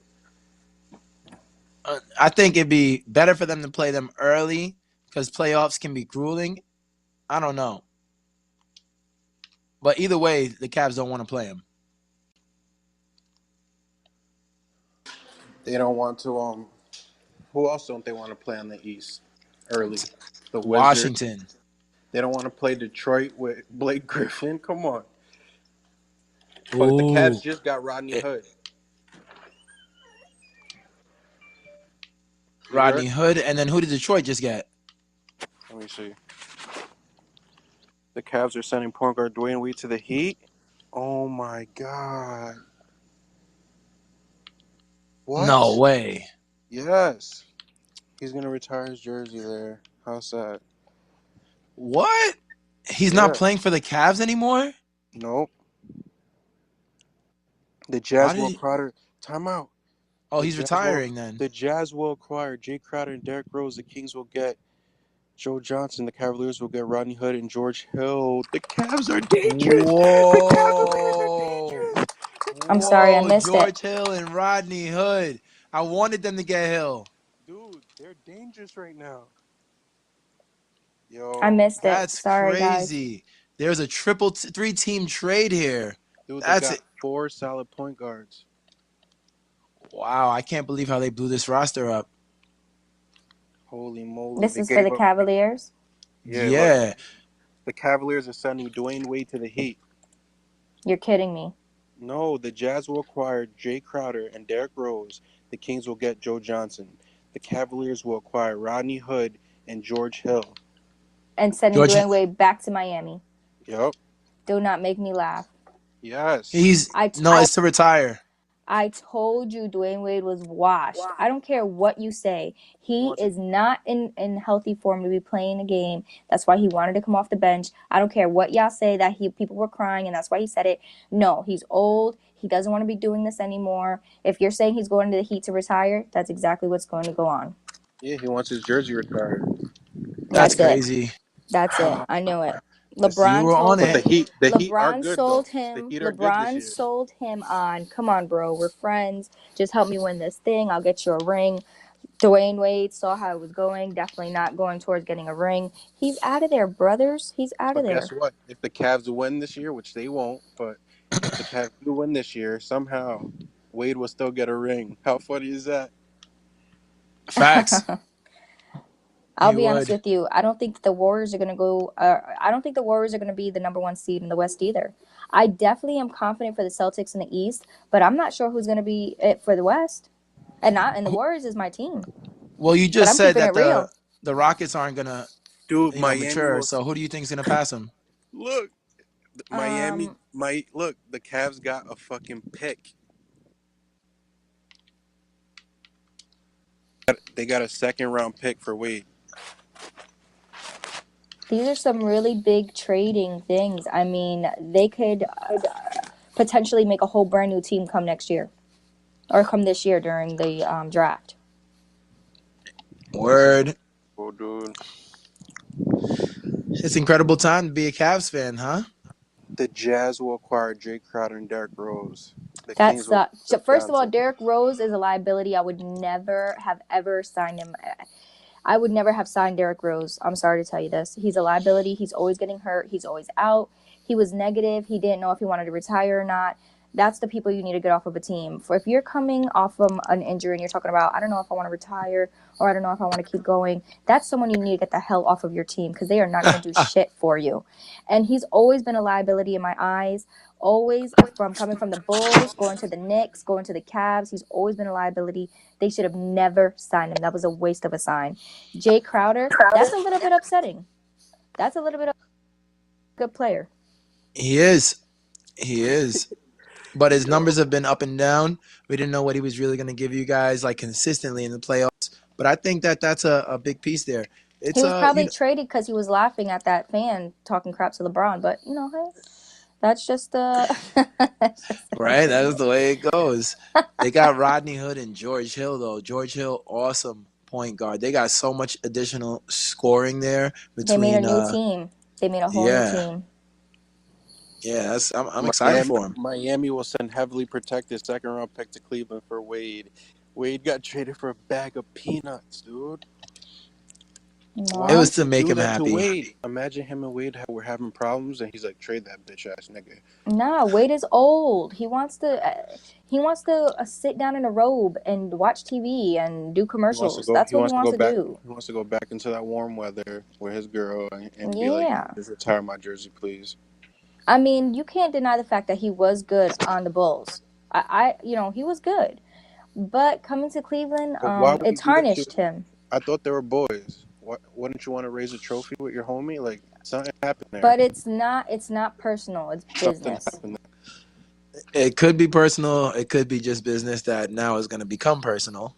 I think it'd be better for them to play them early because playoffs can be grueling. I don't know. But either way, the Cavs don't want to play them. They don't want to. Who else don't they want to play on the East early? The Washington. Wizards. They don't want to play Detroit with Blake Griffin. Come on. But the Cavs just got Rodney Hood. Rodney Hood, and then who did Detroit just get? Let me see. The Cavs are sending point guard Dwayne Wade to the Heat. Oh my God! What? No way. Yes, he's gonna retire his jersey there. How sad. What? He's not playing for the Cavs anymore? Nope. The Jazz will acquire. Timeout. Oh, he's retiring then. The Jazz will acquire Jay Crowder and Derrick Rose. The Kings will get Joe Johnson. The Cavaliers will get Rodney Hood and George Hill. The Cavs are dangerous. Whoa. The Cavaliers are dangerous. I'm sorry, I missed George Hill and Rodney Hood. I wanted them to get Hill. Dude, they're dangerous right now. Yo, I missed it. That's sorry, crazy. Guys. There's a triple 3-team trade here. Dude, they got 4 solid point guards. Wow, I can't believe how they blew this roster up. Holy moly. This is for the Cavaliers? Yeah. Look, the Cavaliers are sending Dwayne Wade to the Heat. You're kidding me. No, the Jazz will acquire Jay Crowder and Derrick Rose. The Kings will get Joe Johnson. The Cavaliers will acquire Rodney Hood and George Hill. And sending Dwayne Wade back to Miami. Yep. Do not make me laugh. Yes. It's to retire. I told you Dwayne Wade was washed. I don't care what you say. He is not in healthy form to be playing a game. That's why he wanted to come off the bench. I don't care what y'all say that people were crying and that's why he said it. No, he's old. He doesn't want to be doing this anymore. If you're saying he's going to the Heat to retire, that's exactly what's going to go on. Yeah, he wants his jersey retired. That's crazy. That's it. I knew it. You LeBron were on told But it. him. the Heat are LeBron good sold though. The him. Heat are good this LeBron year. sold him on. Come on, bro. We're friends. Just help me win this thing. I'll get you a ring. Dwayne Wade saw how it was going. Definitely not going towards getting a ring. He's out of there, brothers. He's out of But guess there. what? If the Cavs win this year, which they won't, but if the Cavs do win this year, somehow Wade will still get a ring. How funny is that? Facts. I'll He be honest would. with you. I don't think the Warriors are going to go. I don't think the Warriors are going to be the number one seed in the West either. I definitely am confident for the Celtics in the East, but I'm not sure who's going to be it for the West. And the Warriors is my team, Well, you but just I'm said keeping it that real. the Rockets aren't gonna, Dude, Miami mature. will So who do you think is gonna pass them? look. Miami Um, might look. The Cavs got a fucking pick. They got a second round pick for Wade. these are some really big trading things. I mean, they could potentially make a whole brand new team come next year or come this year during the draft. Word. Oh, dude. It's incredible time to be a Cavs fan, huh? The Jazz will acquire Jay Crowder and Derrick Rose. The That's Kings will so. get First of all, Johnson. Derrick Rose is a liability. I would never have ever signed him. I would never have signed Derrick Rose. I'm sorry to tell you this. He's a liability. He's always getting hurt. He's always out. He was negative. He didn't know if he wanted to retire or not. That's the people you need to get off of a team. For if you're coming off of an injury and you're talking about, I don't know if I want to retire or I don't know if I want to keep going, that's someone you need to get the hell off of your team because they are not going to do shit for you. And he's always been a liability in my eyes. Always from coming from the Bulls, going to the Knicks, going to the Cavs. He's always been a liability. They should have never signed him. That was a waste of a sign. Jay Crowder, that's a little bit upsetting. That's a little bit of a good player. He is. He is. But his numbers have been up and down. We didn't know what he was really going to give you guys like consistently in the playoffs. But I think that that's a big piece there. He It's was probably traded because he was laughing at that fan talking crap to LeBron. But you know, hey, that's just right. That is the way it goes. They got Rodney Hood and George Hill though. George Hill, awesome point guard. They got so much additional scoring there they made a between. new team. They made a whole new Yeah, team. yeah. I'm excited for him. Miami will send heavily protected second round pick to Cleveland for Wade. Wade got traded for a bag of peanuts, dude. Why It Well, was would to you make do him that to happy. Wade? Imagine him and Wade were having problems, and he's like, "Trade that bitch ass nigga." nah, Wade is old. He wants to sit down in a robe and watch TV and do He wants to commercials. go. That's He what he wants to wants go to back. do. He wants to go back into that warm weather with his girl and be like, Yeah. "Just retire my jersey, please." I mean, you can't deny the fact that he was good on the Bulls. He was good. But coming to Cleveland, But why would he it do that to? tarnished him. I thought they were boys. What? Wouldn't you want to raise a trophy with your homie? Like something happened there. But it's not personal. It's Something business. happened It could be personal. It could be just business that now is going to become personal.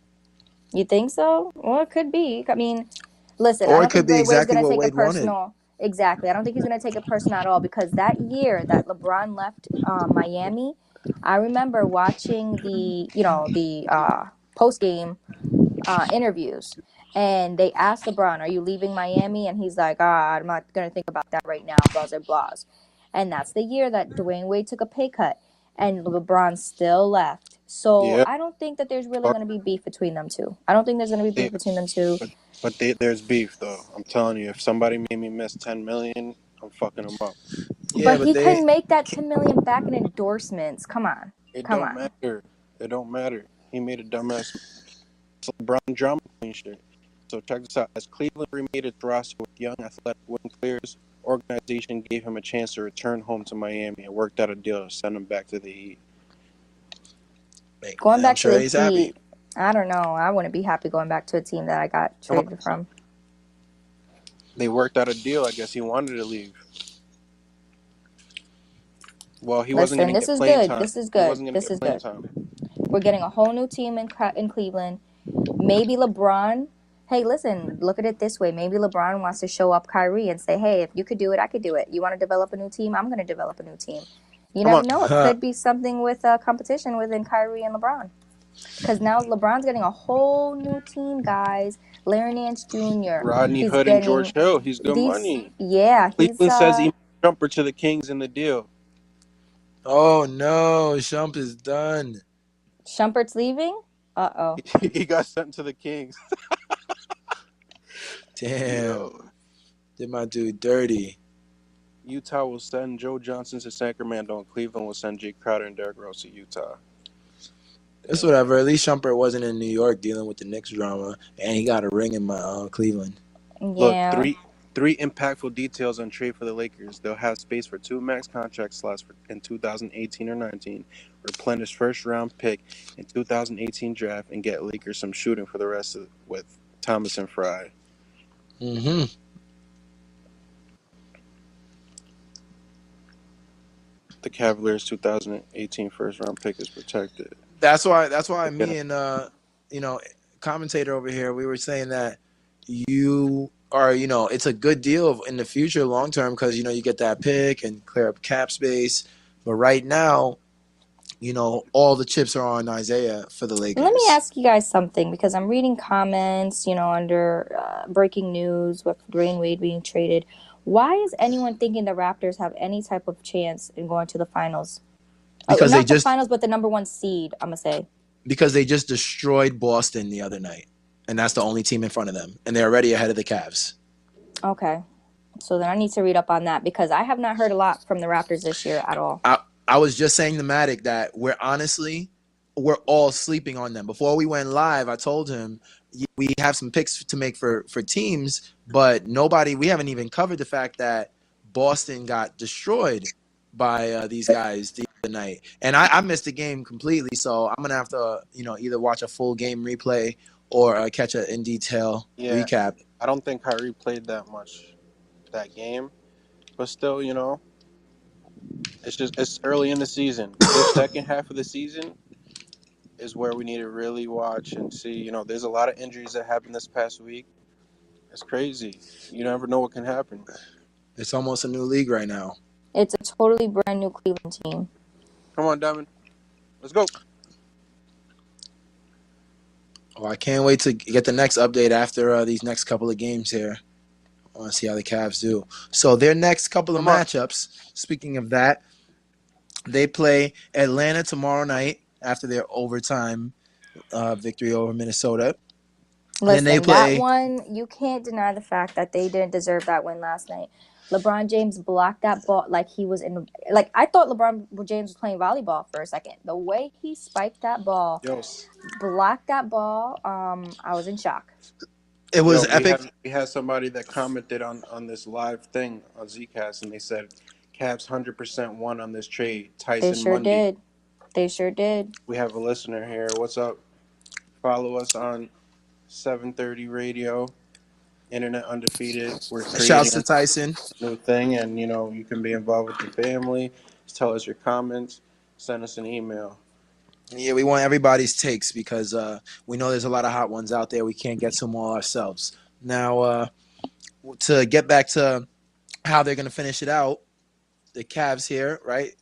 You think so? Well, it could be. I mean, listen, I Or it don't could think be Wade's exactly going to what take it Wade wanted. personal. Exactly. I don't think he's going to take it personal at all because that year that LeBron left Miami, I remember watching the post game interviews, and they asked LeBron, "Are you leaving Miami?" And he's like, I'm not going to think about that right now, blah, blah, blah. And that's the year that Dwayne Wade took a pay cut, and LeBron still left. So there. I don't think that there's really Yeah, going to be beef between them two. I don't think there's going to be they, beef between them two. there's beef though. I'm telling you, if somebody made me miss 10 million, I'm fucking them up. Yeah, But but he they can make that 10 million back in endorsements. Come on. It Come don't on. matter. It don't matter. He made a dumbass LeBron drama queen shit. So check this out. As Cleveland remade its roster with young, athletic wing players, organization gave him a chance to return home to Miami and worked out a deal to send him back to the Heat. Going I'm back to sure the he's happy. Heat, I don't know. I wouldn't be happy going back to a team that I got traded from. They worked out a deal. I guess he wanted to leave. Well, he wasn't Listen, going to this get is playing good. time. This is He good. wasn't going to This get is playing good. time. We're getting a whole new team in Cleveland. Maybe LeBron. Hey, listen, look at it this way. Maybe LeBron wants to show up Kyrie and say, hey, if you could do it, I could do it. You want to develop a new team? I'm going to develop a new team. You Come never on. know. It could be something with competition within Kyrie and LeBron. Because now LeBron's getting a whole new team, guys. Larry Nance Jr. Rodney He's Hood and getting George Hill. He's good these. money. Yeah, he's Cleveland says Jumper to the Kings in the deal. Oh no, Shump is done. Shumpert's leaving? Uh-oh. He got sent to the Kings. Damn, Yo. did my dude dirty. Utah will send Joe Johnson to Sacramento, and Cleveland will send Jake Crowder and Derrick Rose to Utah. It's Damn. whatever. At least Shumpert wasn't in New York dealing with the Knicks drama, and he got a ring in my Cleveland. Look, Yeah. three impactful details on trade for the Lakers. They'll have space for 2 max contract slots in 2018 or 19, replenish first round pick in 2018 draft, and get Lakers some shooting for the rest of with Thomas and Fry. Mm-hmm. The Cavaliers' 2018 first round pick is protected. That's why. That's why Again, me and you know, commentator over here, we were saying that you are, it's a good deal in the future, long term, because you get that pick and clear up cap space. But right now, all the chips are on Isaiah for the Let me Lakers ask you guys something because I'm reading comments, under breaking news with Dwayne Wade being traded. Why is anyone thinking the Raptors have any type of chance in going to the finals? because they Not the just finals, but the number one seed, I'm going to say. destroyed Boston the other night, and that's the only team in front of them, and they're already ahead of the Cavs. Okay. So then I need to read up on that because I have not heard a lot from the Raptors this year at all. I was just saying to Matic that we're all sleeping on them. Before we went live, I told him we have some picks to make for teams, but we haven't even covered the fact that Boston got destroyed by these guys the other night. And I missed the game completely, so I'm going to have to, either watch a full game replay or catch a in detail yeah, recap. I don't think Kyrie played that much that game, but still, it's early in the season. This second half of the season is where we need to really watch and see. There's a lot of injuries that happened this past week. It's crazy. You never know what can happen. It's almost a new league right now. It's a totally brand new Cleveland team. Come on, Diamond. Let's go. Oh, I can't wait to get the next update after these next couple of games here. I want to see how the Cavs do. So their next couple of matchups, speaking of that, they play Atlanta tomorrow night after their overtime victory over Minnesota. Then they Listen, that play. one, you can't deny the fact that they didn't deserve that win last night. LeBron James blocked that ball like he was in. Like, I thought LeBron James was playing volleyball for a second. The way he spiked that ball, Yo, blocked that ball, I was in shock. It was epic. we had somebody that commented on this live thing on Zcast, and they said Cavs 100% won on this trade. They Tyson sure Mundy. did. They sure did. We have a listener here. What's up? Follow us on 730 Radio, Internet Undefeated. We're Shouts creating to Tyson. a new thing, and you can be involved with the family. Just tell us your comments. Send us an email. Yeah, we want everybody's takes because we know there's a lot of hot ones out there. We can't get to them all ourselves. Now, to get back to how they're going to finish it out, the Cavs here, right?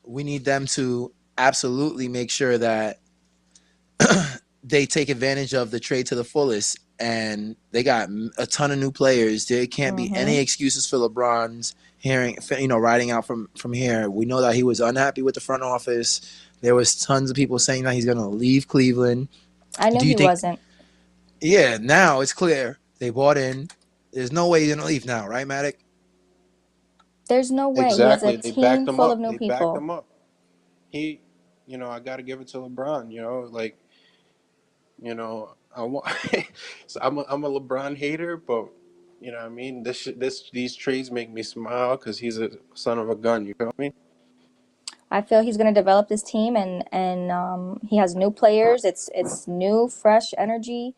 We need them to absolutely make sure that they take advantage of the trade to the fullest. And they got a ton of new players. There can't be any excuses for LeBron's riding out from here. We know that he was unhappy with the front office. There was tons of people saying that he's going to leave Cleveland. I knew he wasn't. Yeah, now it's clear. They bought in. There's no way he's going to leave now, right, Matic? There's no way. Exactly. He has a They backed team him full up. of new They backed people. him up. He, I got to give it to LeBron. I want. So I'm a LeBron hater, but you know what I mean. These trades make me smile because he's a son of a gun. You feel me? I feel he's going to develop this team, and he has new players. It's new, fresh energy.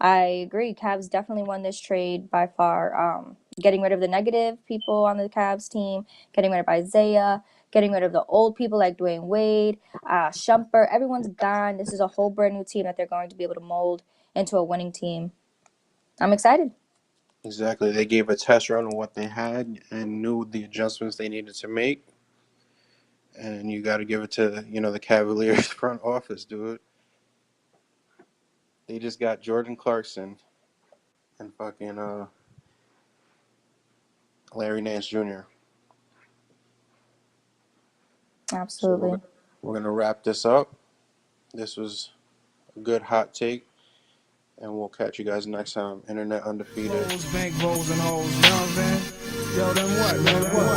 I agree. Cavs definitely won this trade by far. Getting rid of the negative people on the Cavs team, getting rid of Isaiah, getting rid of the old people like Dwayne Wade, Shumpert. Everyone's gone. This is a whole brand new team that they're going to be able to mold into a winning team. I'm excited. Exactly. They gave a test run on what they had and knew the adjustments they needed to make. And you got to give it to the Cavaliers front office, dude. They just got Jordan Clarkson and fucking Larry Nance Jr. Absolutely. So we're gonna wrap this up. This was a good hot take, and we'll catch you guys next time. Internet Undefeated. Bank rolls and hoes, you know what I'm saying? Yo, then what, man? What?